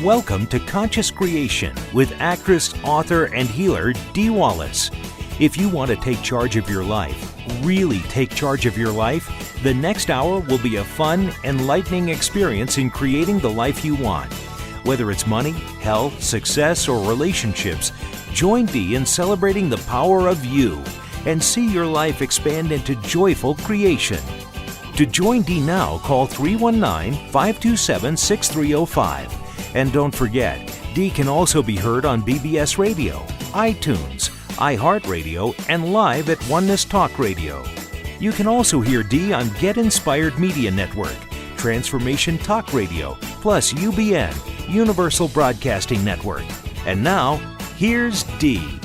Welcome to Conscious Creation with actress, author, and healer Dee Wallace. If you want to take charge of your life, really take charge of your life, the next hour will be a fun, enlightening experience in creating the life you want. Whether it's money, health, success, or relationships, join Dee in celebrating the power of you and see your life expand into joyful creation. To join Dee now, call 319-527-6305. And don't forget, Dee can also be heard on BBS Radio, iTunes, iHeartRadio, and live at Oneness Talk Radio. You can also hear Dee on Get Inspired Media Network, Transformation Talk Radio, plus UBN, Universal Broadcasting Network. And now, here's Dee.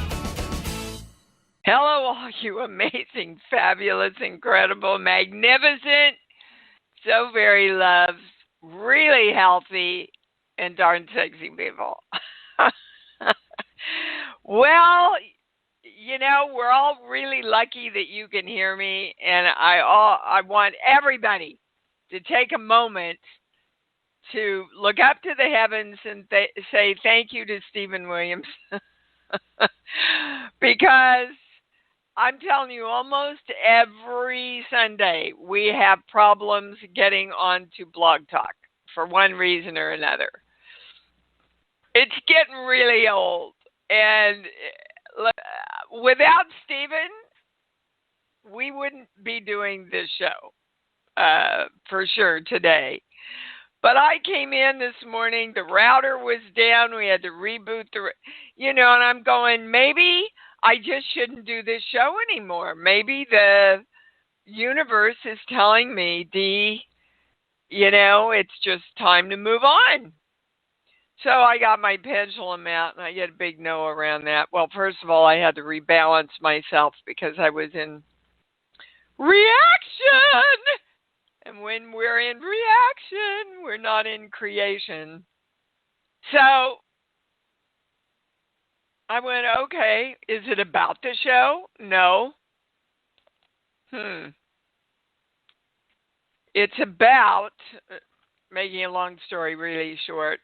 Hello, all you amazing, fabulous, incredible, magnificent, so very loved, really healthy, and darn sexy people. Well, you know, we're all really lucky that you can hear me, and I want everybody to take a moment to look up to the heavens and say thank you to Stephen Williams. Because I'm telling you, almost every Sunday we have problems getting onto Blog Talk for one reason or another. It's getting really old. And without Stephen, we wouldn't be doing this show for sure today. But I came in this morning, the router was down, we had to reboot and I'm going, maybe I just shouldn't do this show anymore. Maybe the universe is telling me, Dee, it's just time to move on. So I got my pendulum out, and I get a big no around that. Well, first of all, I had to rebalance myself because I was in reaction. And when we're in reaction, we're not in creation. So I went, okay, is it about the show? No. It's about, making a long story really short,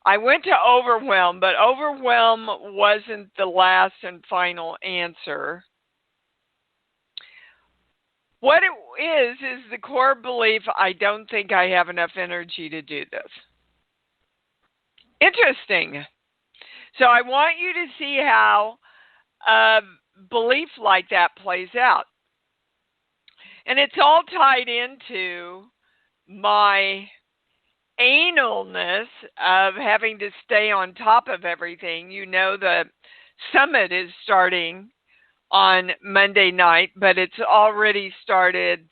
I went to overwhelm, but overwhelm wasn't the last and final answer. What it is the core belief, I don't think I have enough energy to do this. Interesting. So I want you to see how a belief like that plays out. And it's all tied into my analness of having to stay on top of everything. You know, the summit is starting on Monday night, but it's already started.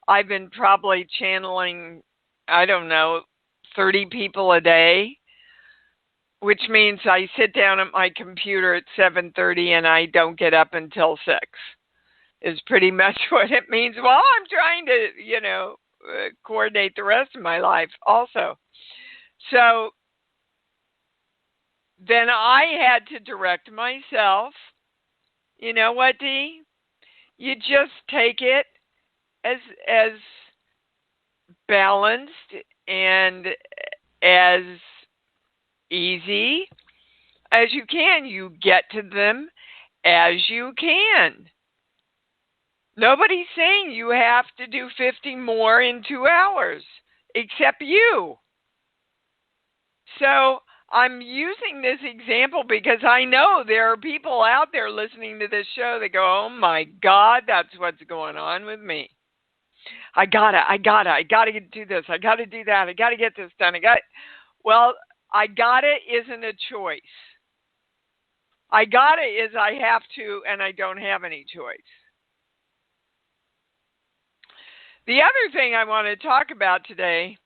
I've been probably channeling, 30 people a day, which means I sit down at my computer at 7:30 and I don't get up until 6, is pretty much what it means. Well, I'm trying to, coordinate the rest of my life also. So then I had to direct myself. You know what, Dee? You just take it as balanced and as easy as you can. You get to them as you can. Nobody's saying you have to do 50 more in 2 hours, except you. So I'm using this example because I know there are people out there listening to this show that go, oh my God, that's what's going on with me. I gotta do this. I gotta do that. I gotta get this done. Well, I gotta isn't a choice. I gotta is I have to, and I don't have any choice. The other thing I want to talk about today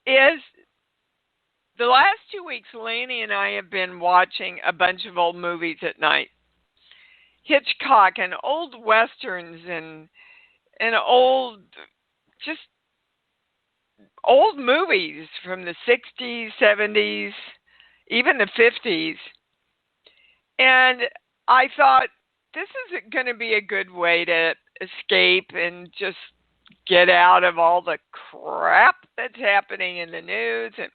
is the last 2 weeks, Laney and I have been watching a bunch of old movies at night. Hitchcock and old westerns and old movies from the 60s, 70s, even the 50s. And I thought, this is going to be a good way to escape and just get out of all the crap that's happening in the news. And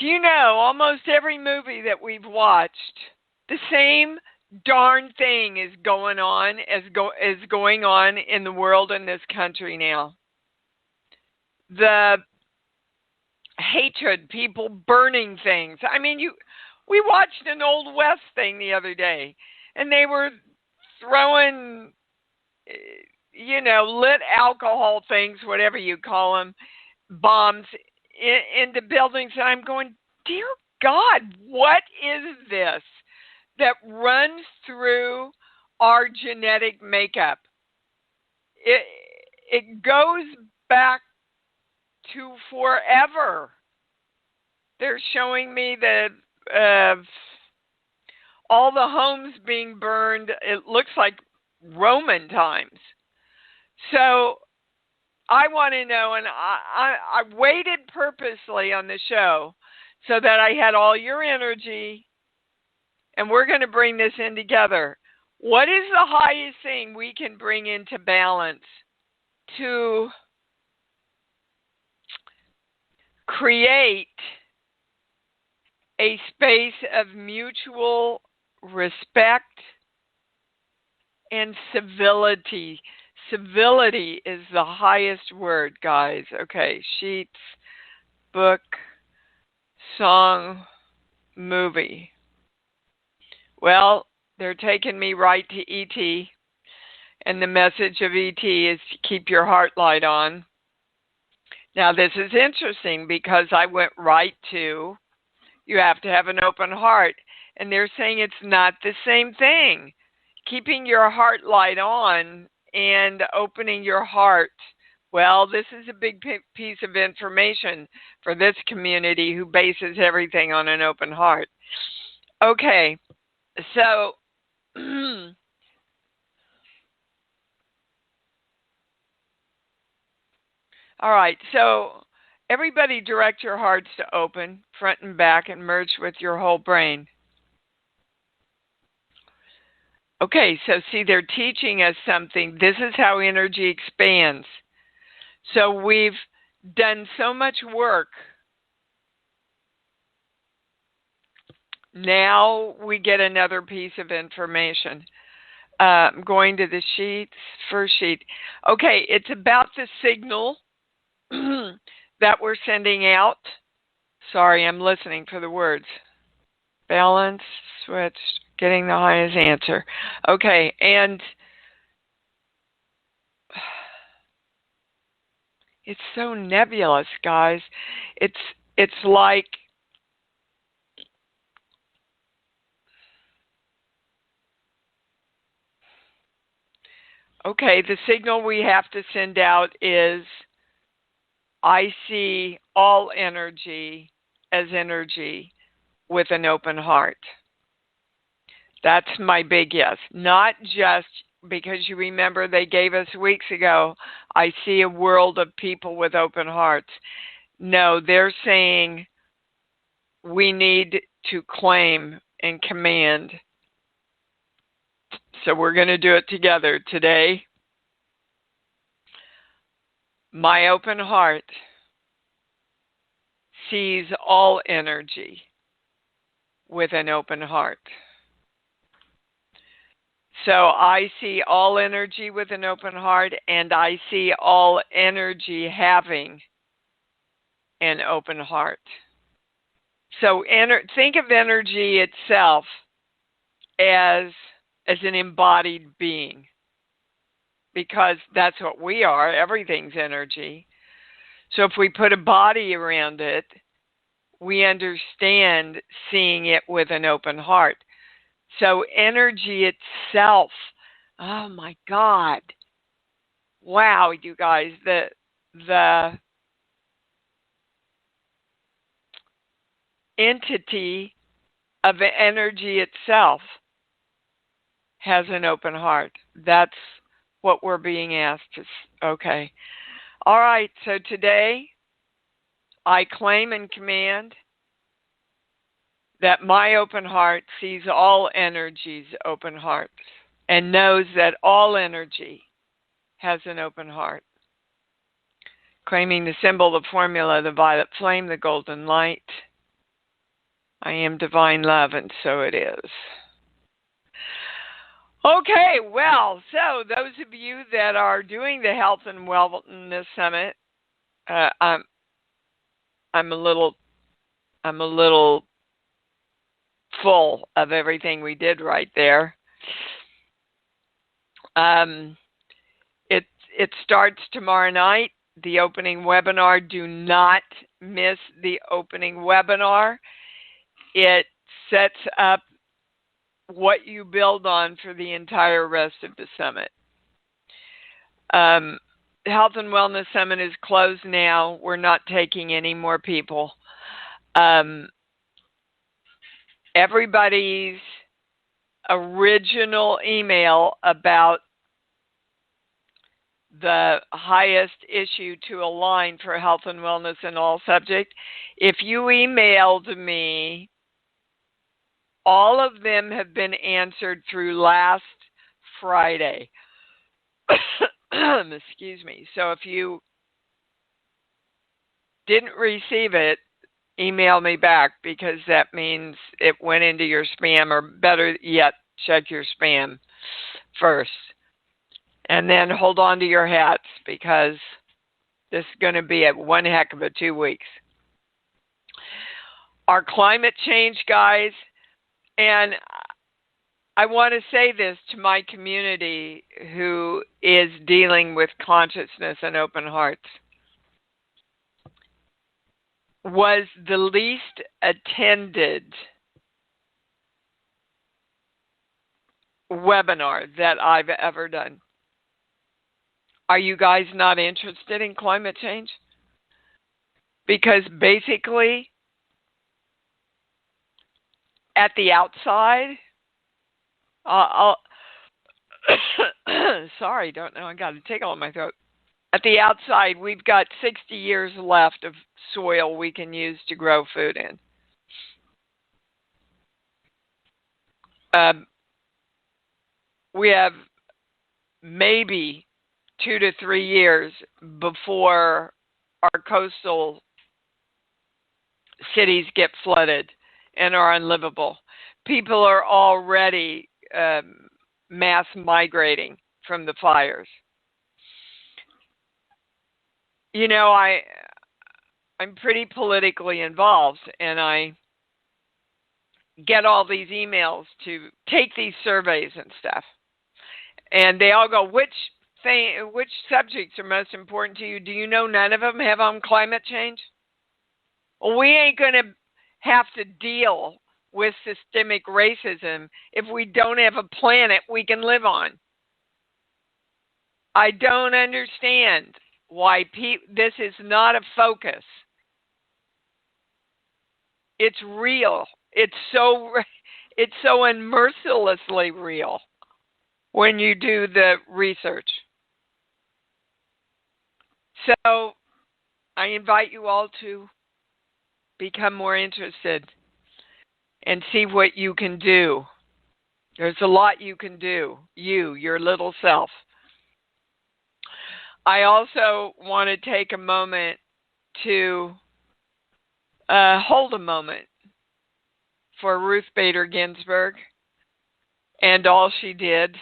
Do you know almost every movie that we've watched, the same darn thing is going on in the world in this country now. The hatred, people burning things. I mean, we watched an Old West thing the other day, and they were throwing, lit alcohol things, whatever you call them, bombs into buildings. And I'm going, dear God, what is this that runs through our genetic makeup? It goes back to forever. They're showing me that all the homes being burned, it looks like Roman times. So I want to know, and I waited purposely on the show so that I had all your energy, and we're going to bring this in together. What is the highest thing we can bring into balance to create a space of mutual respect and civility? Civility is the highest word, guys. Okay, sheets, book, song, movie. Well, they're taking me right to E.T., and the message of E.T. is to keep your heart light on. Now, this is interesting because I went right to, you have to have an open heart, and they're saying it's not the same thing. Keeping your heart light on and opening your heart. Well, this is a big piece of information for this community who bases everything on an open heart. Okay, so all right, so everybody direct your hearts to open, front and back, and merge with your whole brain. Okay, so see, they're teaching us something. This is how energy expands. So we've done so much work. Now we get another piece of information. I'm going to the sheets, first sheet. Okay, it's about the signal that we're sending out. Sorry, I'm listening for the words. Balance, switched, getting the highest answer. Okay, and it's so nebulous, guys. It's like okay, the signal we have to send out is I see all energy as energy with an open heart. That's my big yes. Not just because you remember they gave us weeks ago, I see a world of people with open hearts. No, they're saying we need to claim and command. So we're going to do it together today. My open heart sees all energy with an open heart. So I see all energy with an open heart, and I see all energy having an open heart. So think of energy itself as an embodied being, because that's what we are. Everything's energy. So if we put a body around it, we understand seeing it with an open heart. So energy itself, oh my God. Wow, you guys, the entity of energy itself has an open heart. That's what we're being asked to. Okay. All right, so today I claim and command that my open heart sees all energies open hearts and knows that all energy has an open heart. Claiming the symbol, the formula, the violet flame, the golden light, I am divine love, and so it is. Okay, well, so those of you that are doing the Health and Wellness Summit, uh, I'm I'm a little full of everything we did right there. Um, it starts tomorrow night. The opening webinar. Do not miss the opening webinar. It sets up what you build on for the entire rest of the summit. Health and Wellness Summit is closed now. We're not taking any more people. Everybody's original email about the highest issue to align for health and wellness in all subject, if you emailed me, all of them have been answered through last Friday. Excuse me. So if you didn't receive it, email me back, because that means it went into your spam, or better yet, check your spam first. And then hold on to your hats, because this is going to be one heck of a 2 weeks. Our climate change, guys, and I want to say this to my community who is dealing with consciousness and open hearts, was the least attended webinar that I've ever done. Are you guys not interested in climate change? Because basically, at the outside, sorry, don't know, I got a tickle in my throat. At the outside, we've got 60 years left of soil we can use to grow food in. We have maybe 2 to 3 years before our coastal cities get flooded and are unlivable. People are already mass migrating from the fires. You know, I'm pretty politically involved, and I get all these emails to take these surveys and stuff. And they all go, which subjects are most important to you? Do you know none of them have on climate change? Well, we ain't going to have to deal with systemic racism if we don't have a planet we can live on. I don't understand why this is not a focus. It's real. It's so unmercilessly real when you do the research. So I invite you all to become more interested and see what you can do. There's a lot you can do, your little self. I also want to take a moment to hold a moment for Ruth Bader Ginsburg and all she did,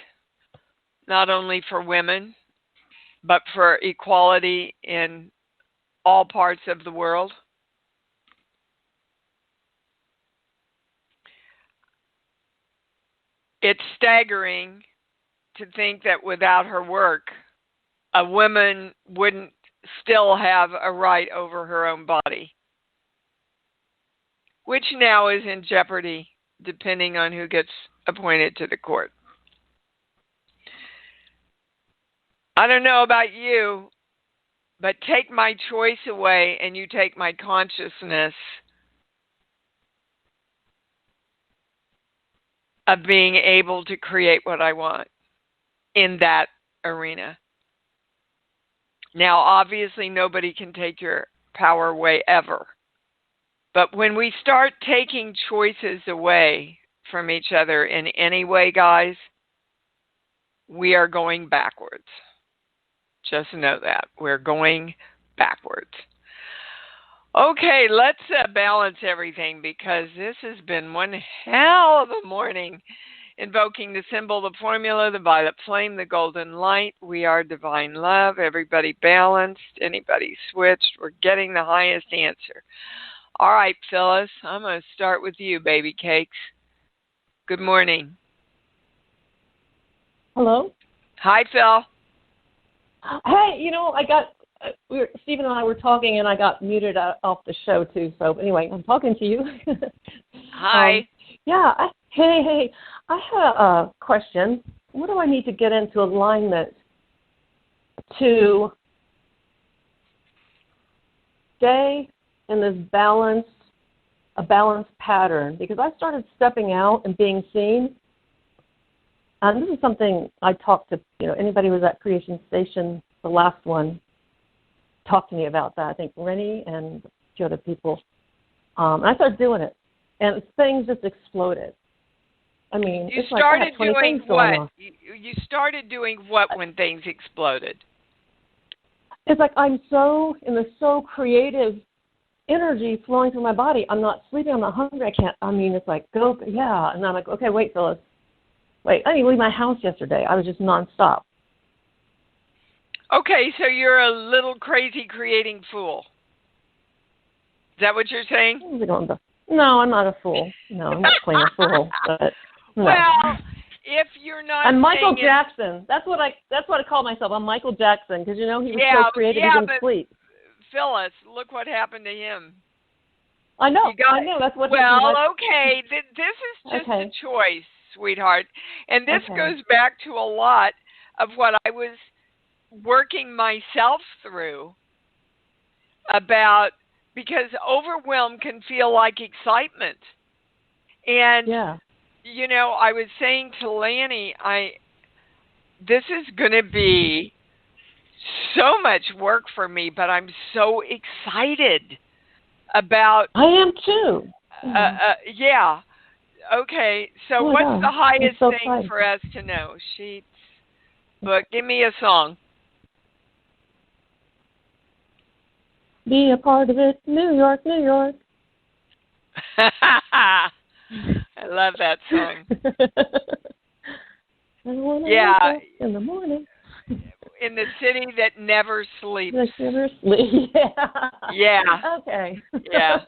not only for women, but for equality in all parts of the world. It's staggering to think that without her work, a woman wouldn't still have a right over her own body, which now is in jeopardy depending on who gets appointed to the court. I don't know about you, but take my choice away and you take my consciousness of being able to create what I want in that arena. Now, obviously, nobody can take your power away ever. But when we start taking choices away from each other in any way, guys, we are going backwards. Just know that. We're going backwards. Okay, let's balance everything because this has been one hell of a morning. Invoking the symbol, the formula, the violet flame, the golden light. We are divine love. Everybody balanced. Anybody switched? We're getting the highest answer. All right, Phyllis, I'm going to start with you, baby cakes. Good morning. Hello? Hi, Phil. Hey, I got, Stephen and I were talking, and I got muted off the show, too. So, anyway, I'm talking to you. Hi. Hey. I had a question. What do I need to get into alignment to stay in this balanced pattern? Because I started stepping out and being seen. And this is something I talked to, anybody who was at Creation Station, the last one, talked to me about that. I think Rennie and a few other people. And I started doing it. And things just exploded. I mean, you it's started like I had 20 doing things going what? on. You started doing what when things exploded? It's like I'm so in the so creative energy flowing through my body. I'm not sleeping. I'm not hungry. It's like, go, yeah. And I'm like, okay, wait, Phyllis. Wait, I didn't leave my house yesterday. I was just nonstop. Okay, so you're a little crazy creating fool. Is that what you're saying? No, I'm not a fool. No, I'm not playing a fool. But no. Well, if you're not, I'm Michael Jackson. That's what I call myself. I'm Michael Jackson because he was so creative he didn't sleep. Phyllis, look what happened to him. I know. That's what. Well, okay. This is just a choice, sweetheart, and this goes back to a lot of what I was working myself through about. Because overwhelm can feel like excitement. And, I was saying to Lanny, this is going to be so much work for me, but I'm so excited about... I am too. Yeah. Okay, so what's the highest thing for us to know? Sheets, book, give me a song. Be a part of it, New York, New York. I love that song. Yeah. In the morning. In the city that never sleeps. That never sleeps. Yeah. Okay. Yeah.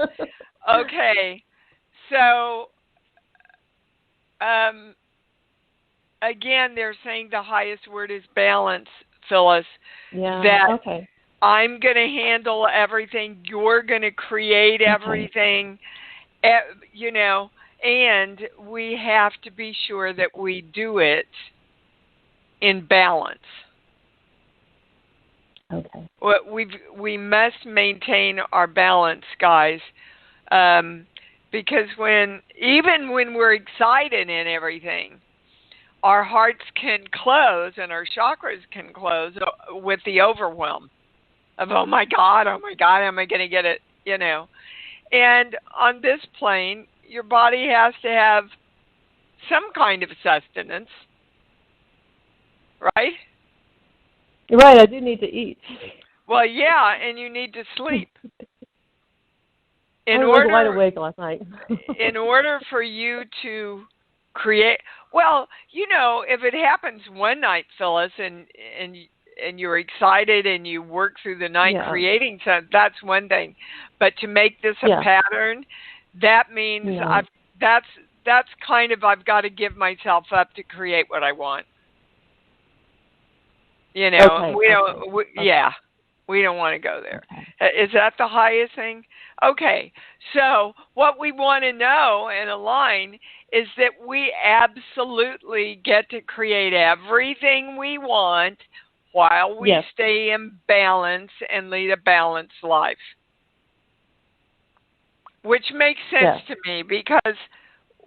Okay. So, again, they're saying the highest word is balance, Phyllis. Yeah. Okay. I'm going to handle everything. You're going to create everything, and we have to be sure that we do it in balance. Okay. We must maintain our balance, guys, because even when we're excited and everything, our hearts can close and our chakras can close with the overwhelm. Of, oh my God, am I going to get it, And on this plane, your body has to have some kind of sustenance, right? Right, I do need to eat. Well, yeah, and you need to sleep. I was wide awake last night. In order for you to create, if it happens one night, Phyllis, and you're excited and you work through the night creating something, that's one thing. But to make this a pattern, that means I've got to give myself up to create what I want. We don't want to go there. Okay. Is that the highest thing? Okay. So what we want to know and align is that we absolutely get to create everything we want while we stay in balance and lead a balanced life. Which makes sense to me because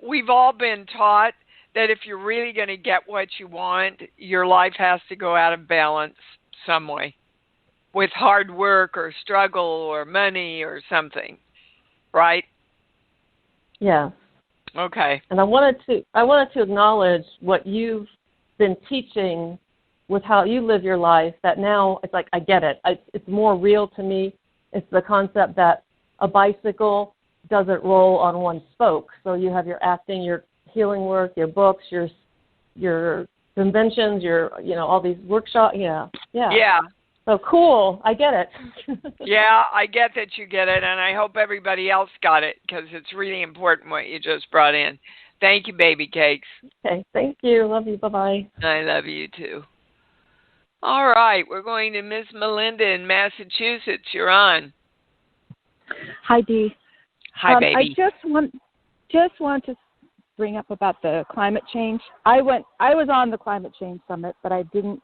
we've all been taught that if you're really going to get what you want, your life has to go out of balance some way with hard work or struggle or money or something, right? Yeah. Okay. And I wanted to acknowledge what you've been teaching with how you live your life, that now it's like I get it. It's more real to me. It's the concept that a bicycle doesn't roll on one spoke. So you have your acting, your healing work, your books, your conventions, all these workshops. Yeah. So cool. I get it. Yeah, I get that you get it, and I hope everybody else got it because it's really important what you just brought in. Thank you, baby cakes. Okay. Thank you. Love you. Bye-bye. I love you too. All right, we're going to Miss Melinda in Massachusetts. You're on. Hi, Dee. Hi, baby. I just want to bring up about the climate change. I was on the climate change summit, but I didn't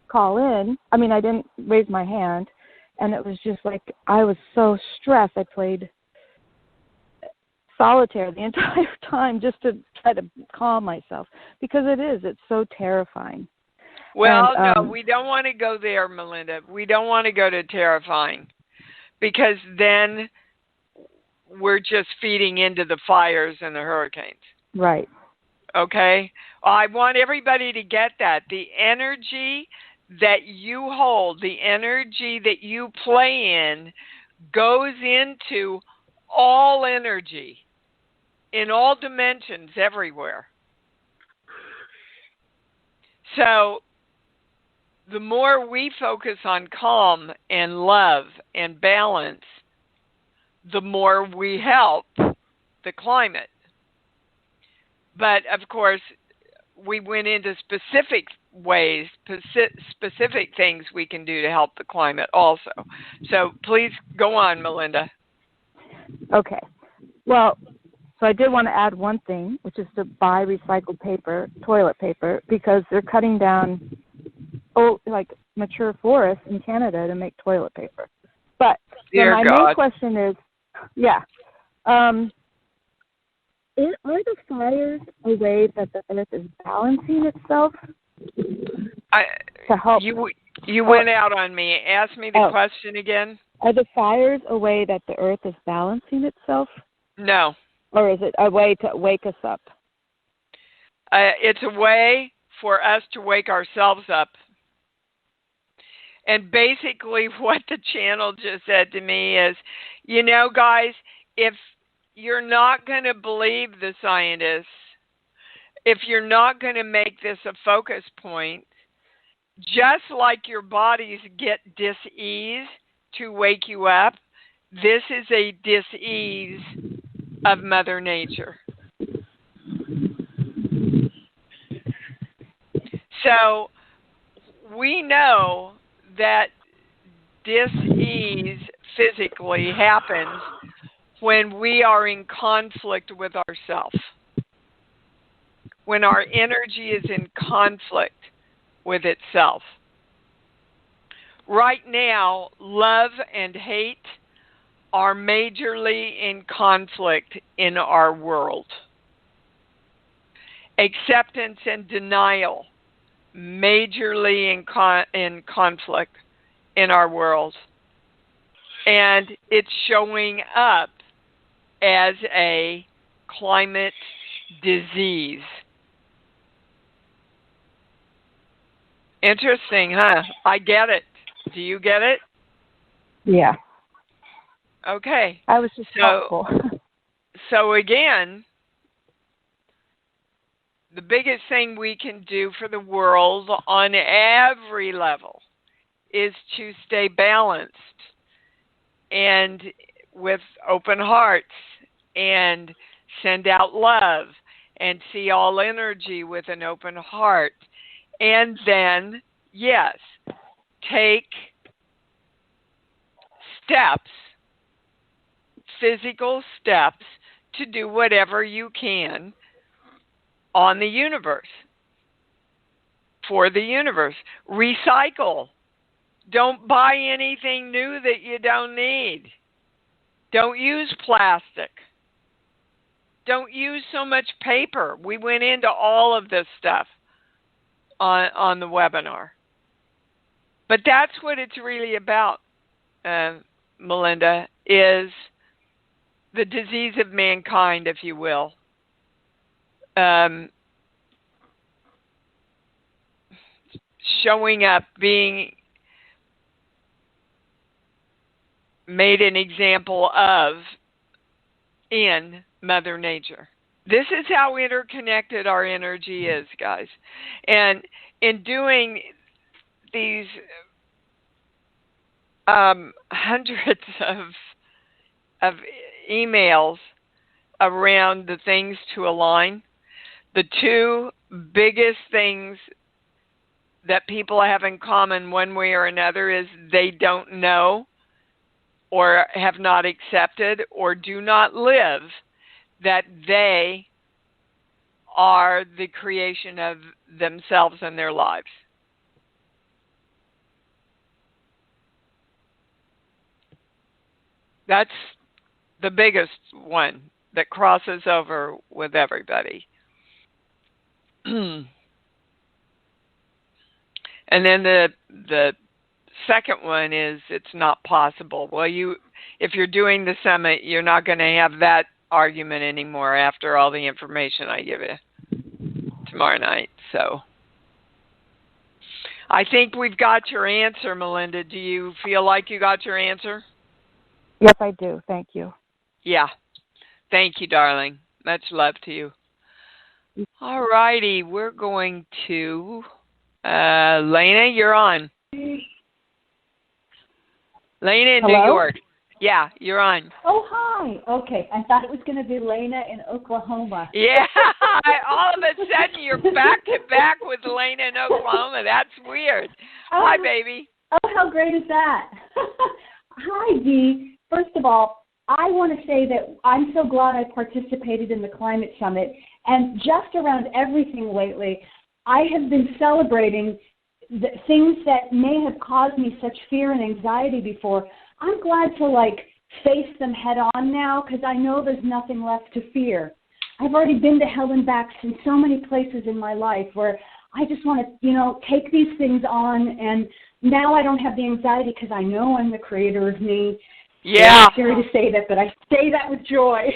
call in. I mean, I didn't raise my hand, and it was just like I was so stressed. I played solitaire the entire time just to try to calm myself because it's so terrifying. Well, no, we don't want to go there, Melinda. We don't want to go to terrifying because then we're just feeding into the fires and the hurricanes. Right. Okay? I want everybody to get that. The energy that you hold, the energy that you play in goes into all energy in all dimensions everywhere. So the more we focus on calm and love and balance, the more we help the climate. But of course, we went into specific ways, specific things we can do to help the climate also. So please go on, Melinda. Okay. Well, so I did want to add one thing, which is to buy recycled paper, toilet paper, because they're cutting down mature forests in Canada to make toilet paper. But my main question is, are the fires a way that the earth is balancing itself to help? You went out on me. Ask me the question again. Are the fires a way that the earth is balancing itself? No. Or is it a way to wake us up? It's a way for us to wake ourselves up. And basically what the channel just said to me is, guys, if you're not going to believe the scientists, if you're not going to make this a focus point, just like your bodies get dis-ease to wake you up, this is a dis-ease of Mother Nature. So we know that dis-ease physically happens when we are in conflict with ourselves, when our energy is in conflict with itself. Right now, love and hate are majorly in conflict in our world. Acceptance and denial, majorly in conflict in our world. And it's showing up as a climate disease. Interesting, huh? I get it. Do you get it? Yeah. Okay. I was just helpful. So again, the biggest thing we can do for the world on every level is to stay balanced and with open hearts and send out love and see all energy with an open heart. And then, yes, take steps, physical steps, to do whatever you can on the universe, for the universe. Recycle. Don't buy anything new that you don't need. Don't use plastic. Don't use so much paper. We went into all of this stuff on the webinar. But that's what it's really about, Melinda, is the disease of mankind, if you will. Showing up, being made an example of in Mother Nature. This is how interconnected our energy is, guys. And in doing these hundreds of emails around the things to align, the two biggest things that people have in common one way or another is they don't know or have not accepted or do not live that they are the creation of themselves and their lives. That's the biggest one that crosses over with everybody. And then the second one is it's not possible. Well, if you're doing the summit, you're not going to have that argument anymore after all the information I give you tomorrow night. So I think we've got your answer, Melinda. Do you feel like you got your answer? Yes, I do. Thank you. Yeah. Thank you, darling. Much love to you. All righty. We're going to Lena, you're on. Lena in Hello? New York. Yeah, you're on. Oh, hi. Okay. I thought it was going to be Lena in Oklahoma. Yeah. All of a sudden, you're back to back with Lena in Oklahoma. That's weird. Hi, baby. Oh, how great is that? Hi, Dee. First of all, I want to say that I'm so glad I participated in the Climate Summit. And just around everything lately, I have been celebrating the things that may have caused me such fear and anxiety before. I'm glad to, face them head on now because I know there's nothing left to fear. I've already been to hell and back in so many places in my life where I just want to, take these things on, and now I don't have the anxiety because I know I'm the creator of me. Yeah. It's scary to say that, but I say that with joy.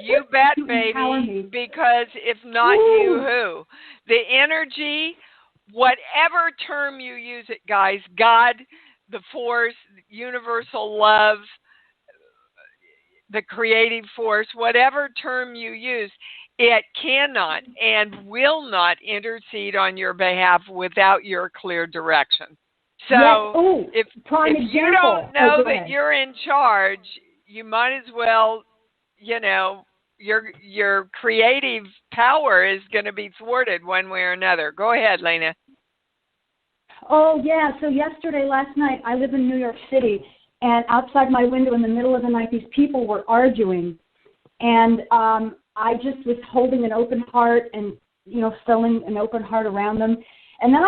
You bet, baby, because if not you, who? The energy, whatever term you use it, guys, God, the force, universal love, the creative force, whatever term you use, it cannot and will not intercede on your behalf without your clear direction. So if you don't know that you're in charge, you might as well, your creative power is going to be thwarted one way or another. Go ahead, Lena. Oh, yeah. So last night, I live in New York City, and outside my window in the middle of the night, these people were arguing. And I just was holding an open heart and, filling an open heart around them. And then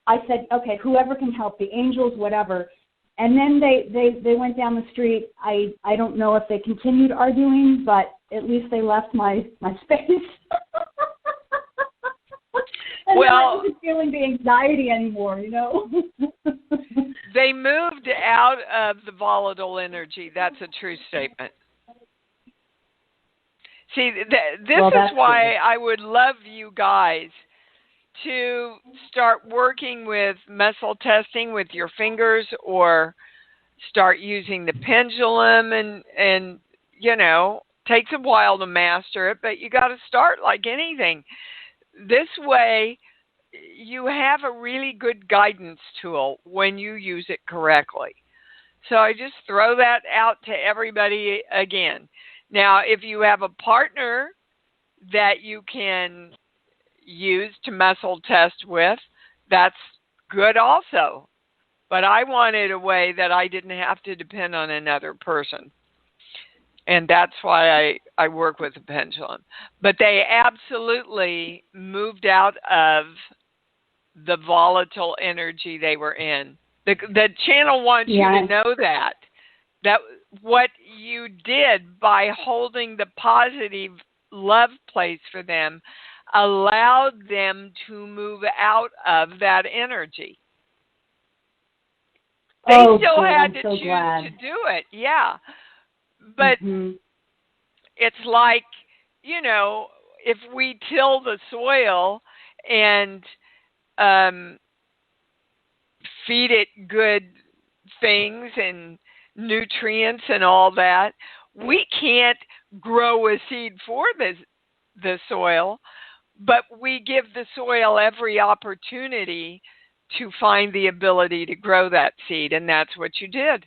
I said, okay, whoever can help, the angels, whatever. And then they went down the street. I don't know if they continued arguing, but at least they left my space. And I wasn't feeling the anxiety anymore, They moved out of the volatile energy. That's a true statement. See, this is why I would love you guys to start working with muscle testing with your fingers, or start using the pendulum, and takes a while to master it, but you got to start like anything. This way you have a really good guidance tool when you use it correctly. So I just throw that out to everybody again. Now, if you have a partner that you can use to muscle test with, that's good also. But I wanted a way that I didn't have to depend on another person. And that's why I work with a pendulum. But they absolutely moved out of the volatile energy they were in. The channel wants you to know that what you did by holding the positive love place for them allowed them to move out of that energy. They still had to choose to do it, yeah. But it's like, if we till the soil and feed it good things and nutrients and all that. We can't grow a seed for the soil, but we give the soil every opportunity to find the ability to grow that seed, and that's what you did.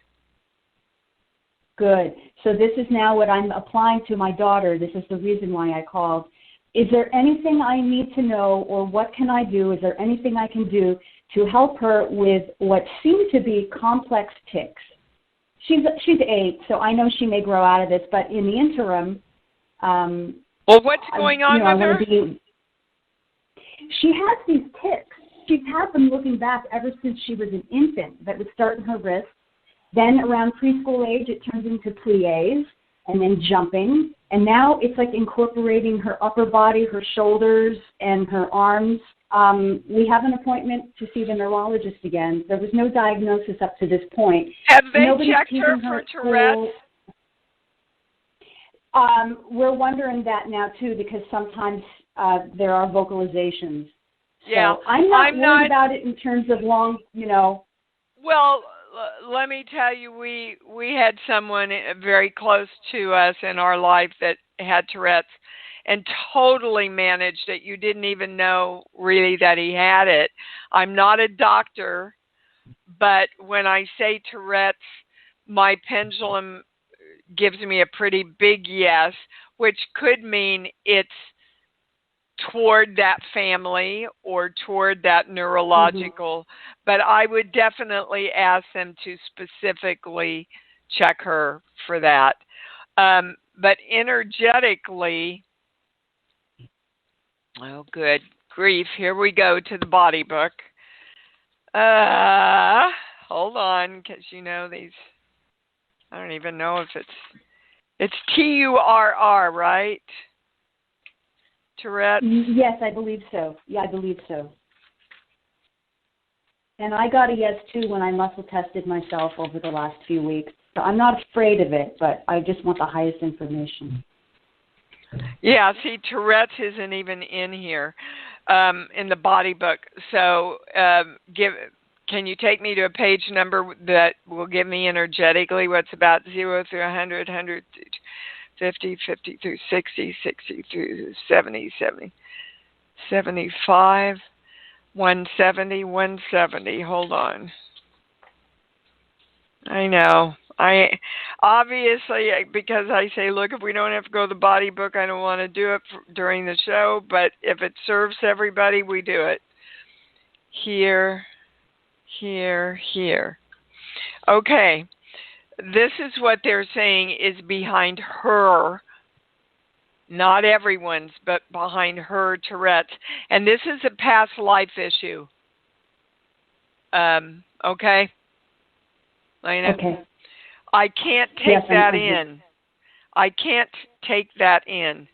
Good. So this is now what I'm applying to my daughter. This is the reason why I called. Is there anything I need to know, or what can I do? Is there anything I can do to help her with what seem to be complex tics? She's 8, so I know she may grow out of this, but in the interim, well, what's going on with her? She has these tics. She's had them looking back ever since she was an infant that would start in her wrist. Then around preschool age, it turns into plies and then jumping. And now it's like incorporating her upper body, her shoulders, and her arms. We have an appointment to see the neurologist again. There was no diagnosis up to this point. Have they checked her for Tourette's? We're wondering that now, too, because sometimes there are vocalizations. Yeah. So I'm not worried about it in terms of long, Well, let me tell you, we had someone very close to us in our life that had Tourette's and totally managed it. You didn't even know really that he had it. I'm not a doctor, but when I say Tourette's, my pendulum gives me a pretty big yes, which could mean it's toward that family or toward that neurological, but I would definitely ask them to specifically check her for that. But energetically, oh, good grief, here we go to the body book. Hold on, because these, I don't even know if it's TURR, right? Tourette's? Yes, I believe so. Yeah, I believe so. And I got a yes, too, when I muscle tested myself over the last few weeks. So I'm not afraid of it, but I just want the highest information. Yeah, see, Tourette's isn't even in here in the body book. So can you take me to a page number that will give me energetically what's about 0 through 100, 100 through 50, 50 through 60, 60 through 70, 70, 75, 170, 170. Hold on. I know. Obviously, because I say, look, if we don't have to go to the body book, I don't want to do it during the show, but if it serves everybody, we do it. Here, here, here. Okay. This is what they're saying is behind her, not everyone's, but behind her Tourette's. And this is a past life issue. Okay? Lena? Okay. I can't take that in. I can't take that in.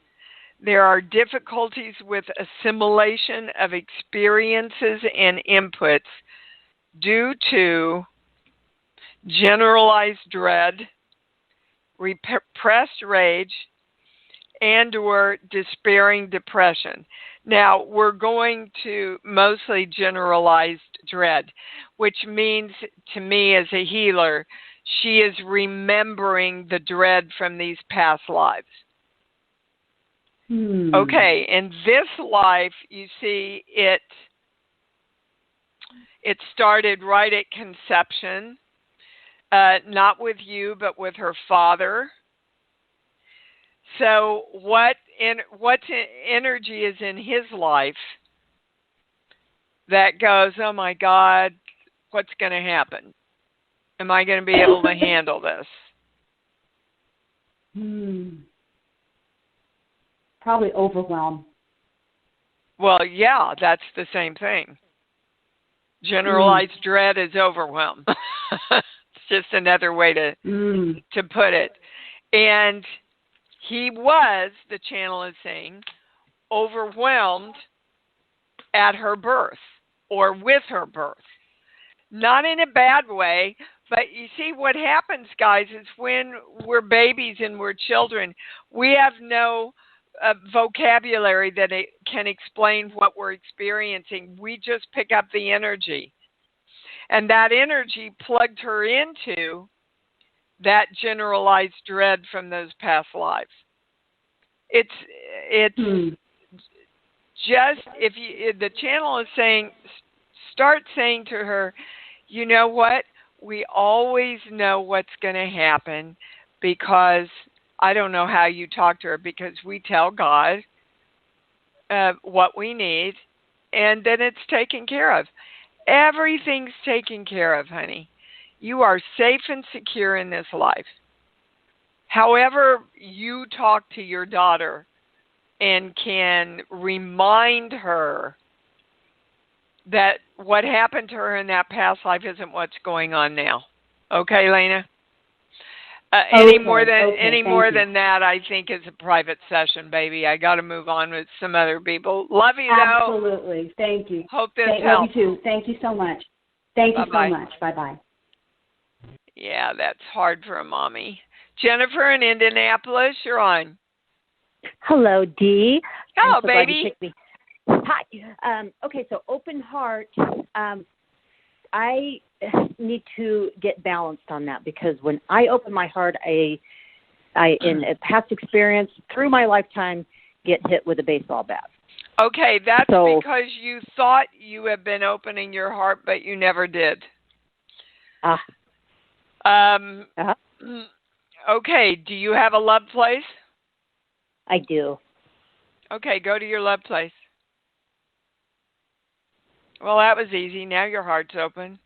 There are difficulties with assimilation of experiences and inputs due to generalized dread, repressed rage, and or despairing depression. Now, we're going to mostly generalized dread, which means to me as a healer, she is remembering the dread from these past lives. Okay, in this life, you see it started right at conception. Not with you, but with her father. So what energy is in his life that goes, oh my God, what's going to happen? Am I going to be able to handle this? Probably overwhelm. Well, yeah, that's the same thing. Generalized dread is overwhelm. Just another way to put it. And he was, the channel is saying, overwhelmed at her birth or with her birth. Not in a bad way, but you see what happens, guys, is when we're babies and we're children, we have no vocabulary that it can explain what we're experiencing. We just pick up the energy. And that energy plugged her into that generalized dread from those past lives. It's just if the channel is saying, start saying to her, you know what? We always know what's going to happen because I don't know how you talk to her because we tell God what we need and then it's taken care of. Everything's taken care of, honey. You are safe and secure in this life. However you talk to your daughter and can remind her that what happened to her in that past life isn't what's going on now. Okay, Lena? Any more than that, I think, is a private session, baby. I got to move on with some other people. Love you, though. Absolutely. Thank you. Hope this helps. Love you, too. Thank you so much. Thank you Bye-bye. so much. Bye-bye. Yeah, that's hard for a mommy. Jennifer in Indianapolis, you're on. Hello, Dee. Hello, I'm so baby. glad you picked me. Hi. Okay, so open heart. I need to get balanced on that because when I open my heart, I in a past experience through my lifetime get hit with a baseball bat. Okay, that's because you thought you had been opening your heart, but you never did. Okay, do you have a love place? I do. Okay, go to your love place. Well, that was easy. Now your heart's open.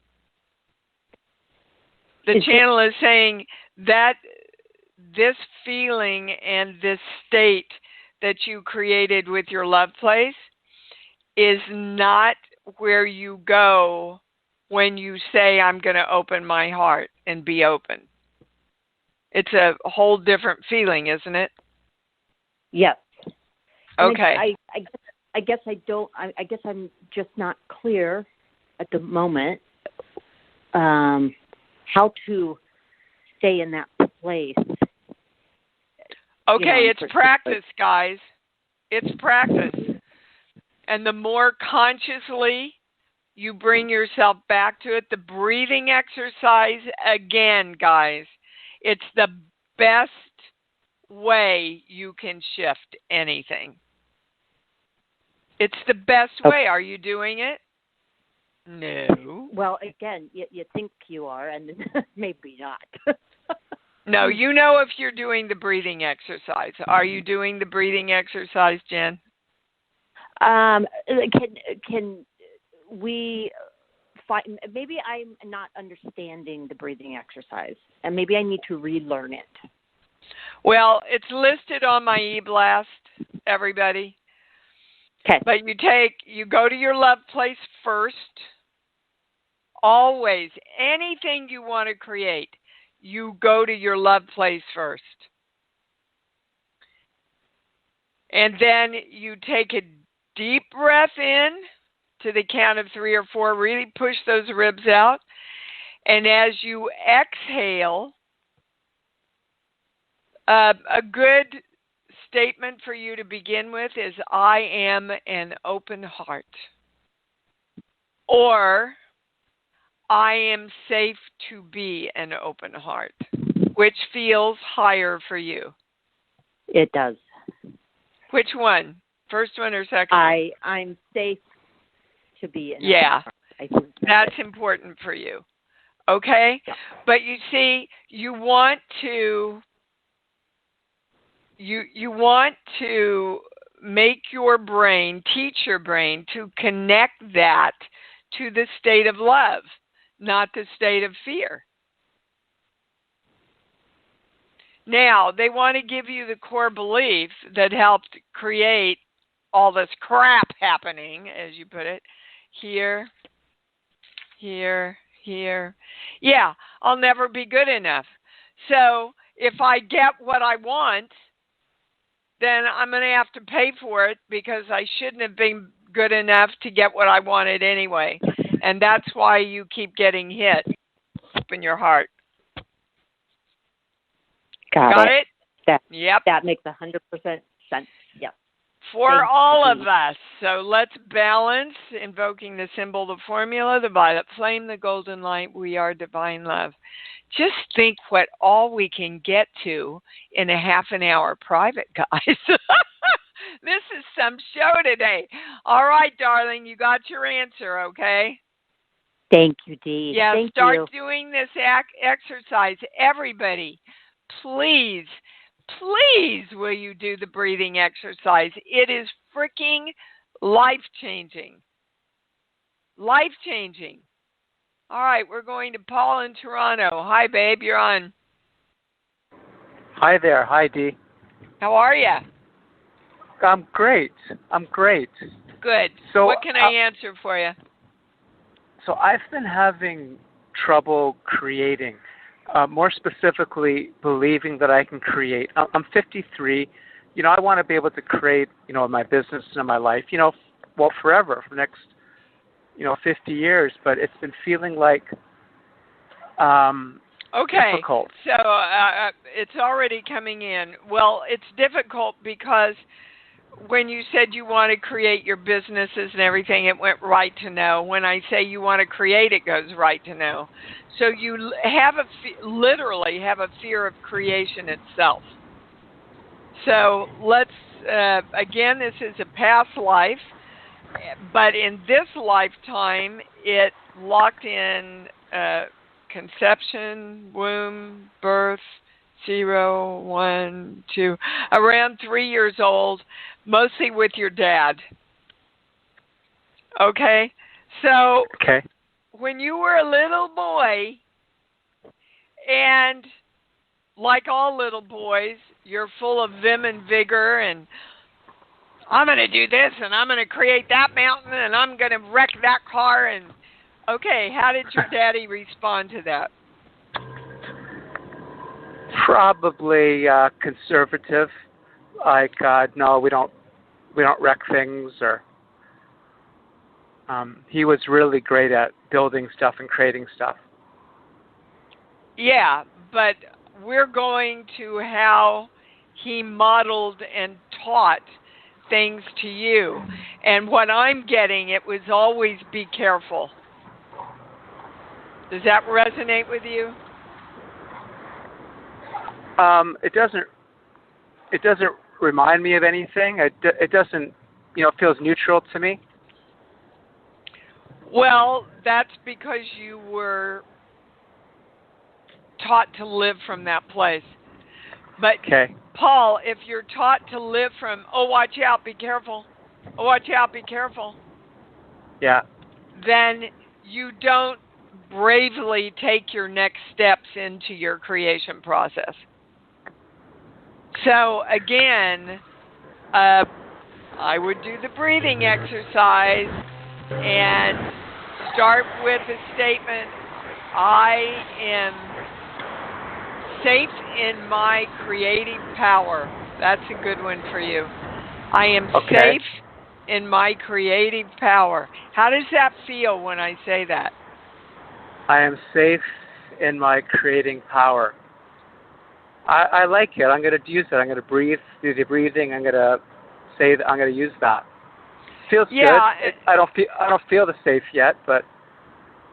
The channel is saying that this feeling and this state that you created with your love place is not where you go when you say, I'm going to open my heart and be open. It's a whole different feeling, isn't it? Yes. Okay. I guess I don't. I guess I'm just not clear at the moment how to stay in that place. Okay, it's practice, guys. It's practice. And the more consciously you bring yourself back to it, the breathing exercise, again, guys, it's the best way you can shift anything. It's the best way. Are you doing it? No. Well, again, you think you are, and maybe not. No, you know if you're doing the breathing exercise. Are you doing the breathing exercise, Jen? Can we find? Maybe I'm not understanding the breathing exercise, and maybe I need to relearn it. Well, it's listed on my e-blast, everybody. Okay. But you go to your love place first. Always, anything you want to create, you go to your love place first. And then you take a deep breath in to the count of 3 or 4. Really push those ribs out. And as you exhale, a good statement for you to begin with is, I am an open heart. Or, I am safe to be an open heart. Which feels higher for you? It does. Which one? First one or second one? I'm safe to be an open heart. I think that's important for you. Okay? Yeah. But you see, you want to make your brain, teach your brain to connect that to the state of love, not the state of fear. Now, they want to give you the core belief that helped create all this crap happening, as you put it, here. Yeah, I'll never be good enough. So if I get what I want, then I'm going to have to pay for it because I shouldn't have been good enough to get what I wanted anyway. And that's why you keep getting hit. Open your heart. Got it? Yep. Yep. That makes 100% sense. Yep. For Thanks, all of Dee. us. So let's balance, invoking the symbol, the formula, the violet flame, the golden light. We are divine love. Just think what all we can get to in a half an hour private, guys. This is some show today. All right, darling, you got your answer, okay? Thank you, Dee. Yeah, Thank start you. doing this exercise. Everybody, please, please, will you do the breathing exercise? It is freaking life-changing. Life-changing. All right, we're going to Paul in Toronto. Hi, babe, you're on. Hi there. Hi, Dee. How are you? I'm great. Good. So, what can I answer for you? So I've been having trouble creating, more specifically believing that I can create. I'm 53. I want to be able to create, in my business and in my life, forever, for the next, 50 years. But it's been feeling like difficult. So it's already coming in. Well, it's difficult because when you said you want to create your businesses and everything, it went right to no. When I say you want to create, it goes right to no. So you have literally have a fear of creation itself. So let's, again, this is a past life, but in this lifetime, it locked in conception, womb, birth, 0, 1, 2, around 3 years old, mostly with your dad. Okay? So, Okay. when you were a little boy, and like all little boys, you're full of vim and vigor, and I'm going to do this, and I'm going to create that mountain, and I'm going to wreck that car, and okay, how did your daddy respond to that? Probably conservative, like no, we don't wreck things, or he was really great at building stuff and creating stuff. Yeah, but we're going to how he modeled and taught things to you. And what I'm getting, it was always be careful. Does that resonate with you? It doesn't remind me of anything. It doesn't, it feels neutral to me. Well, that's because you were taught to live from that place. But, Okay. Paul, if you're taught to live from, oh, watch out, be careful, oh, watch out, be careful, Yeah. then you don't bravely take your next steps into your creation process. So, again, I would do the breathing exercise and start with a statement, I am safe in my creative power. That's a good one for you. I am safe in my creative power. How does that feel when I say that? I am safe in my creating power. I like it. I'm going to use it. I'm going to do the breathing. I'm going to say that. I'm going to use that. Feels good. I don't feel the safe yet, but.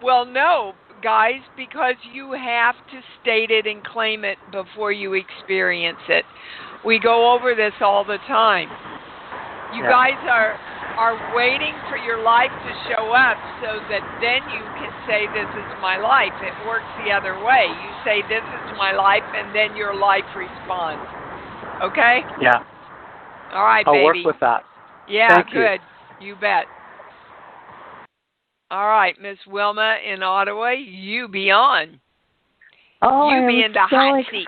Well, no, guys, because you have to state it and claim it before you experience it. We go over this all the time. You guys are waiting for your life to show up so that then you can say, this is my life. It works the other way. You say, this is my life, and then your life responds. Okay? Yeah. All right, I'll baby. work with that. Yeah, Thank good. You bet. All right, Miss Wilma in Ottawa, you be on. Oh, you be in the hot seat.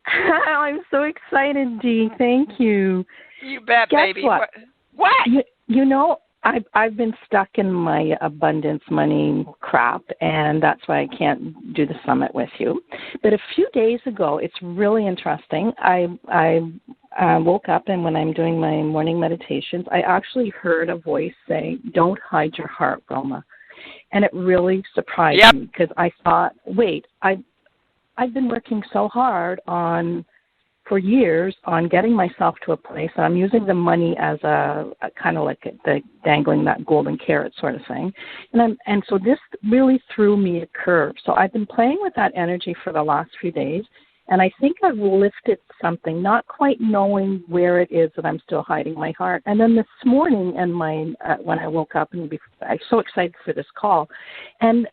I'm so excited, Dee. Thank you. You bet, Guess baby. What? You know, I've been stuck in my abundance money crap, and that's why I can't do the summit with you. But a few days ago, it's really interesting. I woke up, and when I'm doing my morning meditations, I actually heard a voice say, "Don't hide your heart, Wilma." And it really surprised me because I thought, wait, I've been working so hard on for years on getting myself to a place. And I'm using the money as a kind of like the dangling that golden carrot sort of thing. And so this really threw me a curve. So I've been playing with that energy for the last few days. And I think I've lifted something, not quite knowing where it is that I'm still hiding my heart. And then this morning, when I woke up, and I'm so excited for this call, and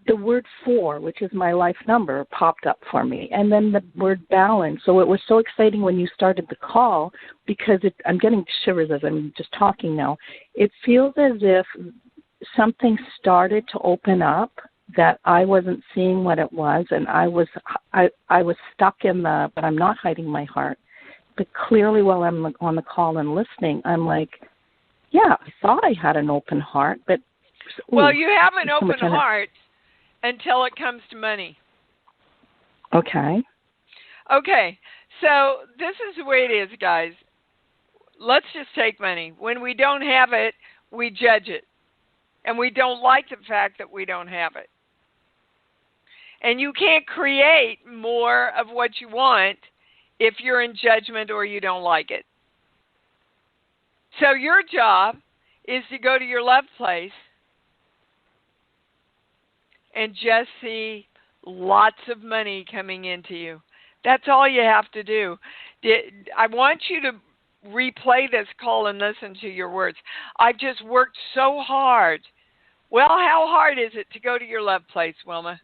the word 4, which is my life number, popped up for me. And then the word balance. So it was so exciting when you started the call because I'm getting shivers as I'm just talking now. It feels as if something started to open up that I wasn't seeing what it was, and I was stuck in but I'm not hiding my heart. But clearly while I'm on the call and listening, I'm like, yeah, I thought I had an open heart, but... Well, you have an open heart until it comes to money. Okay. Okay, so this is the way it is, guys. Let's just take money. When we don't have it, we judge it. And we don't like the fact that we don't have it. And you can't create more of what you want if you're in judgment or you don't like it. So your job is to go to your love place and just see lots of money coming into you. That's all you have to do. I want you to replay this call and listen to your words. I've just worked so hard. Well, how hard is it to go to your love place, Wilma?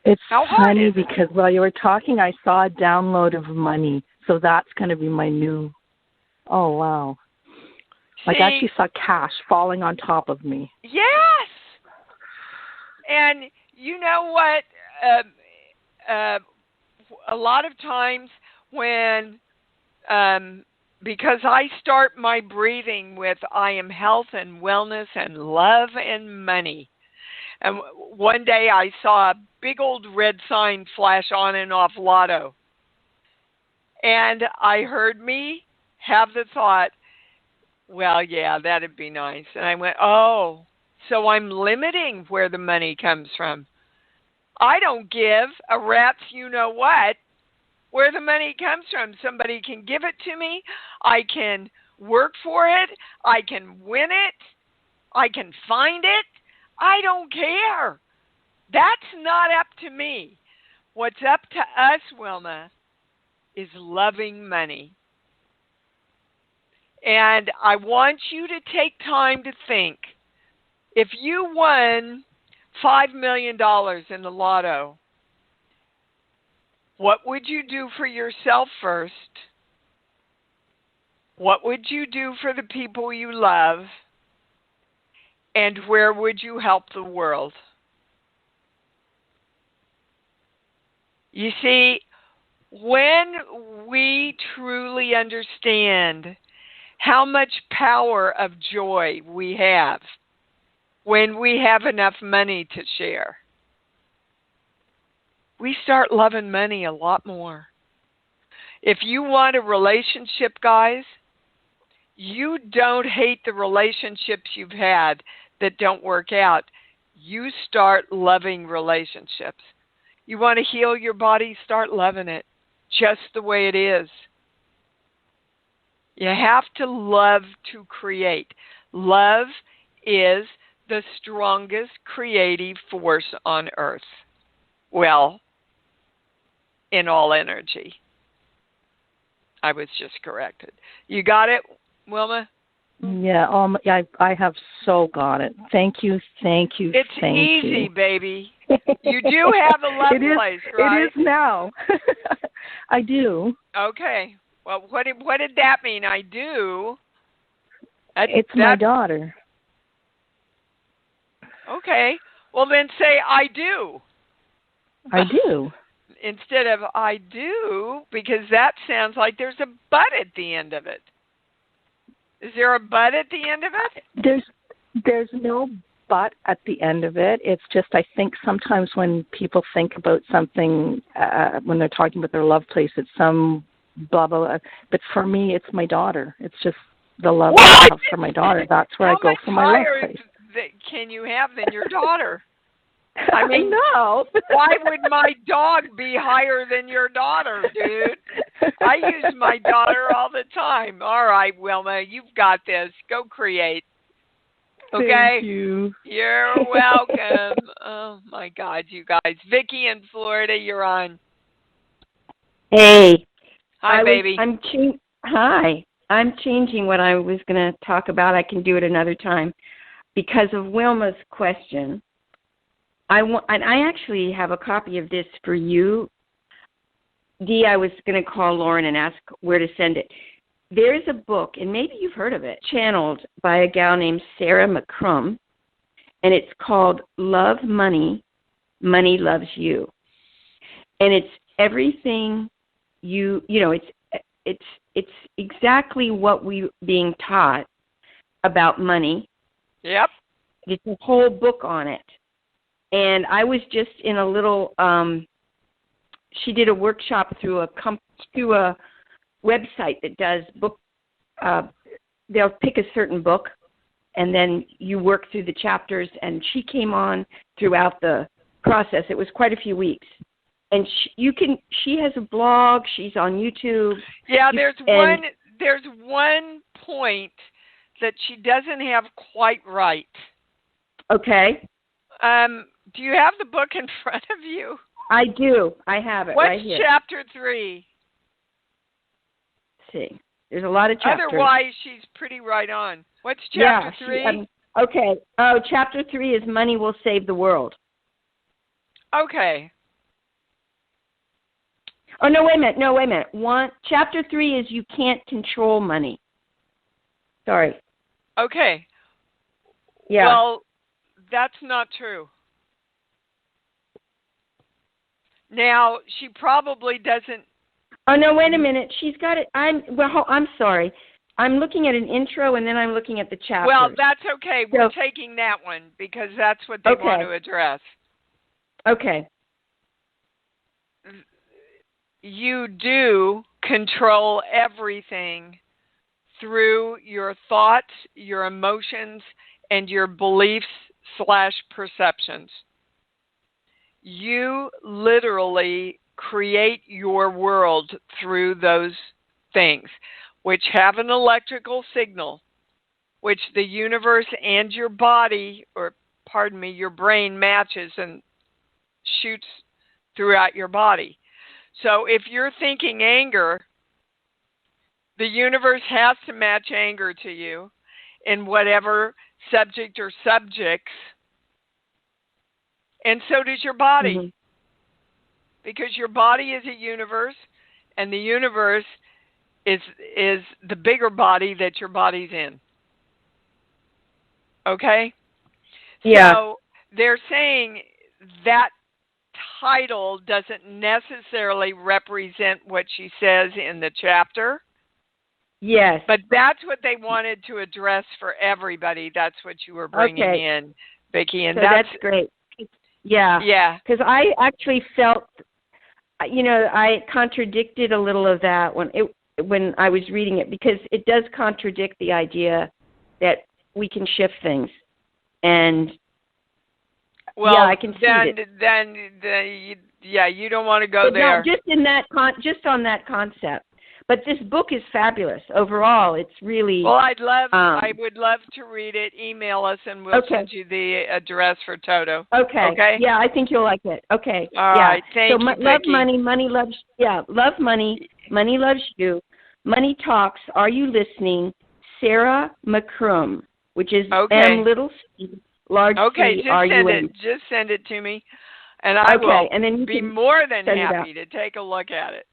It's funny because while you were talking, I saw a download of money. So that's going to be my new, oh, wow. Like I actually saw cash falling on top of me. Yes. And you know what? A lot of times when, because I start my breathing with I am health and wellness and love and money. And one day I saw a big old red sign flash on and off Lotto. And I heard me have the thought, well, yeah, that'd be nice. And I went, oh, so I'm limiting where the money comes from. I don't give a rat's you-know-what where the money comes from. Somebody can give it to me. I can work for it. I can win it. I can find it. I don't care. That's not up to me. What's up to us, Wilma, is loving money. And I want you to take time to think. If you won $5 million in the lotto, what would you do for yourself first? What would you do for the people you love? And where would you help the world? You see, when we truly understand how much power of joy we have when we have enough money to share, we start loving money a lot more. If you want a relationship, guys, you don't hate the relationships you've had that don't work out. You start loving relationships. You want to heal your body, start loving it just the way it is. You have to love to create. Love is the strongest creative force on earth. Well, in all energy. I was just corrected. You got it, Wilma? Yeah, I have so got it. Thank you. It's easy, baby. You do have a love place, right? It is now. I do. Okay. Well, what did that mean? I do. It's my daughter. Okay. Well, then say I do. I do. Instead of I do, because that sounds like there's a but at the end of it. Is there a but at the end of it? There's no but at the end of it. It's just I think sometimes when people think about something, when they're talking about their love place, it's some blah, blah, blah. But for me, it's my daughter. It's just the love I have for my daughter. That's where I go for my love place. Can you have than your daughter? I mean, know. why would my dog be higher than your daughter, dude? I use my daughter all the time. All right, Wilma, you've got this. Go create. Okay? Thank you. You're welcome. Oh, my God, you guys. Vicky in Florida, you're on. Hey. Hi, baby. Hi. I'm changing what I was going to talk about. I can do it another time. Because of Wilma's question, I actually have a copy of this for you. Dee, I was going to call Lauren and ask where to send it. There's a book, and maybe you've heard of it, channeled by a gal named Sarah McCrum, and it's called Love Money, Money Loves You. And it's everything it's exactly what we're being taught about money. Yep. It's a whole book on it. And I was just in a little, she did a workshop through a website that does book, they'll pick a certain book, and then you work through the chapters, and she came on throughout the process. It was quite a few weeks. And she has a blog, she's on YouTube. Yeah, there's one point that she doesn't have quite right. Okay. Do you have the book in front of you? I do. I have it right here. What's chapter 3? Let's see. There's a lot of chapters. Otherwise, she's pretty right on. What's chapter 3? Okay. Oh, chapter 3 is Money Will Save the World. Okay. Oh, no, wait a minute. Chapter 3 is You Can't Control Money. Sorry. Okay. Yeah. Well, that's not true. Now, she probably doesn't. Oh, no, wait a minute. She's got it. I'm sorry. I'm looking at an intro, and then I'm looking at the chapters. Well, that's okay. We're taking that one because that's what they want to address. Okay. You do control everything through your thoughts, your emotions, and your beliefs/perceptions. You literally create your world through those things, which have an electrical signal, which the universe and your body, your brain matches and shoots throughout your body. So if you're thinking anger, the universe has to match anger to you in whatever subject or subjects, and so does your body. Mm-hmm. Because your body is a universe, and the universe is the bigger body that your body's in. Okay? Yeah. So they're saying that title doesn't necessarily represent what she says in the chapter. Yes. But that's what they wanted to address for everybody. That's what you were bringing in, Vicki. And so that's great. Yeah. Yeah. Because I actually felt, I contradicted a little of that when I was reading it, because it does contradict the idea that we can shift things. And well, yeah, I can see it. Then you don't want to go there. No, just on that concept. But this book is fabulous overall. It's really well. I would love to read it. Email us and we'll send you the address for Toto. Okay. Okay. Yeah, I think you'll like it. Okay. All right. Thank you, love Vicki. money, money loves. Yeah, love money, money loves you. Money talks. Are you listening? Sarah McCrum, which is M little C large C R U M. Just send it to me, and I will and then be more than happy to take a look at it.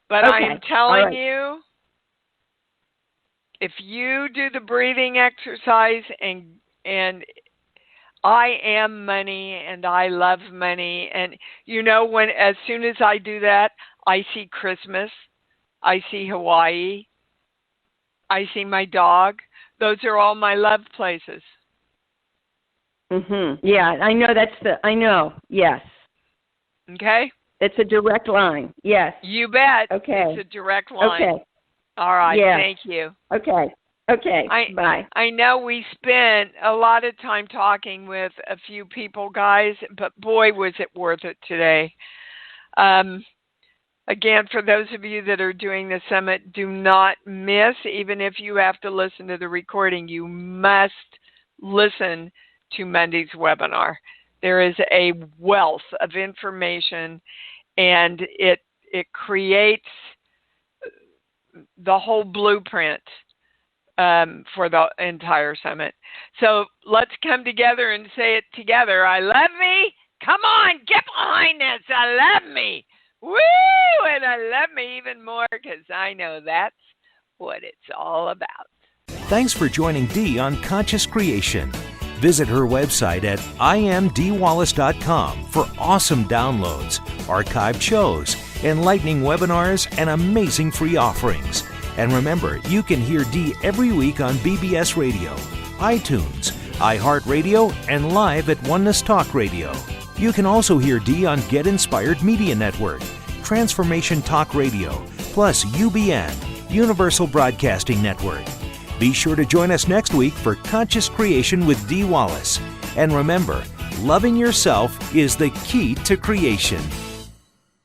But I am telling you, if you do the breathing exercise and I am money and I love money, and as soon as I do that, I see Christmas, I see Hawaii, I see my dog. Those are all my love places. Mhm. Yeah, I know. Yes. Okay? It's a direct line. Yes. You bet. Okay. It's a direct line. Okay. All right. Yeah. Thank you. Okay. Okay, bye. I know we spent a lot of time talking with a few people, guys, but boy, was it worth it today. Again, for those of you that are doing the summit, do not miss, even if you have to listen to the recording, you must listen to Monday's webinar. There is a wealth of information, and it creates the whole blueprint for the entire summit. So let's come together and say it together. I love me. Come on, get behind this. I love me. Woo! And I love me even more because I know that's what it's all about. Thanks for joining Dee on Conscious Creation. Visit her website at imdwallace.com for awesome downloads, archived shows, enlightening webinars, and amazing free offerings. And remember, you can hear Dee every week on BBS Radio, iTunes, iHeartRadio, and live at Oneness Talk Radio. You can also hear Dee on Get Inspired Media Network, Transformation Talk Radio, plus UBN, Universal Broadcasting Network. Be sure to join us next week for Conscious Creation with Dee Wallace. And remember, loving yourself is the key to creation.